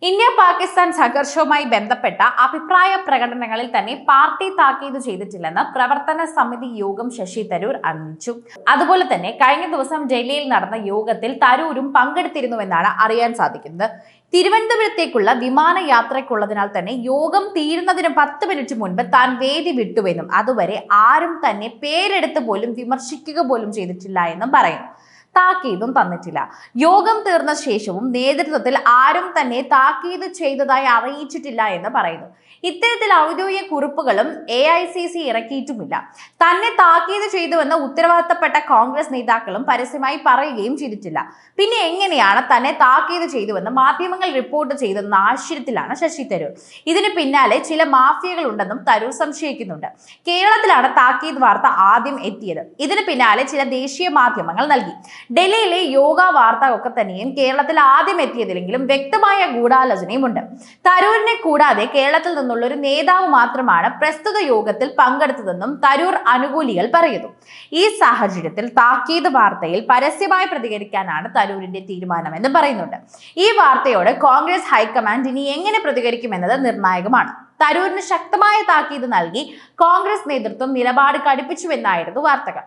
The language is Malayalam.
ഇന്ത്യ പാകിസ്ഥാൻ സംഘർഷവുമായി ബന്ധപ്പെട്ട അഭിപ്രായ പ്രകടനങ്ങളിൽ തന്നെ പാർട്ടി താക്കീത് ചെയ്തിട്ടില്ലെന്ന് പ്രവർത്തന സമിതി യോഗം ശശി തരൂർ അറിയിച്ചു. അതുപോലെ തന്നെ കഴിഞ്ഞ ദിവസം ഡൽഹിയിൽ നടന്ന യോഗത്തിൽ തരൂരും പങ്കെടുത്തിരുന്നുവെന്നാണ് അറിയാൻ സാധിക്കുന്നത്. തിരുവനന്തപുരത്തേക്കുള്ള വിമാനയാത്രയ്ക്കുള്ളതിനാൽ തന്നെ യോഗം തീരുന്നതിന് 10 മിനിറ്റ് മുൻപ് താൻ വേദി വിട്ടുവെന്നും അതുവരെ ആരും തന്നെ പേരെടുത്ത് പോലും വിമർശിക്കുക പോലും ചെയ്തിട്ടില്ല എന്നും പറയുന്നു. താക്കീതും തന്നിട്ടില്ല. യോഗം തീർന്ന ശേഷവും നേതൃത്വത്തിൽ ആരും തന്നെ താക്കീത് ചെയ്തതായി അറിയിച്ചിട്ടില്ല എന്ന് പറയുന്നു. ഇത്തരത്തിൽ ഔദ്യോഗിക കുറിപ്പുകളും AICC ഇറക്കിയിട്ടുമില്ല. തന്നെ താക്കീത് ചെയ്തുവെന്ന് ഉത്തരവാദിത്തപ്പെട്ട കോൺഗ്രസ് നേതാക്കളും പരസ്യമായി പറയുകയും ചെയ്തിട്ടില്ല. പിന്നെ എങ്ങനെയാണ് തന്നെ താക്കീത് ചെയ്തുവെന്ന് മാധ്യമങ്ങൾ റിപ്പോർട്ട് ചെയ്തെന്ന ആശ്ചര്യത്തിലാണ് ശശി തരൂർ. ഇതിന് പിന്നാലെ ചില മാഫിയകൾ ഉണ്ടെന്നും തരൂർ സംശയിക്കുന്നുണ്ട്. കേരളത്തിലാണ് താക്കീത് വാർത്ത ആദ്യം എത്തിയത്. ഇതിന് പിന്നാലെ ചില ദേശീയ മാധ്യമങ്ങൾ നൽകി. ഡൽഹിയിലെ യോഗ വാർത്ത ഒക്കെ തന്നെയും കേരളത്തിൽ ആദ്യം എത്തിയതിലെങ്കിലും വ്യക്തമായ ഗൂഢാലോചനയും ഉണ്ട്. തരൂരിനെ കൂടാതെ കേരളത്തിൽ നിന്നുള്ള ഒരു നേതാവ് മാത്രമാണ് പ്രസ്തുത യോഗത്തിൽ പങ്കെടുത്തതെന്നും തരൂർ അനുകൂലികൾ പറയുന്നു. ഈ സാഹചര്യത്തിൽ താക്കീത് വാർത്തയിൽ പരസ്യമായി പ്രതികരിക്കാനാണ് തരൂരിന്റെ തീരുമാനമെന്ന് പറയുന്നുണ്ട്. ഈ വാർത്തയോട് കോൺഗ്രസ് ഹൈക്കമാൻഡ് ഇനി എങ്ങനെ പ്രതികരിക്കുമെന്നത് നിർണായകമാണ്. തരൂരിന് ശക്തമായ താക്കീത് നൽകി കോൺഗ്രസ് നേതൃത്വം നിലപാട് കടുപ്പിച്ചുവെന്നായിരുന്നു വാർത്തകൾ.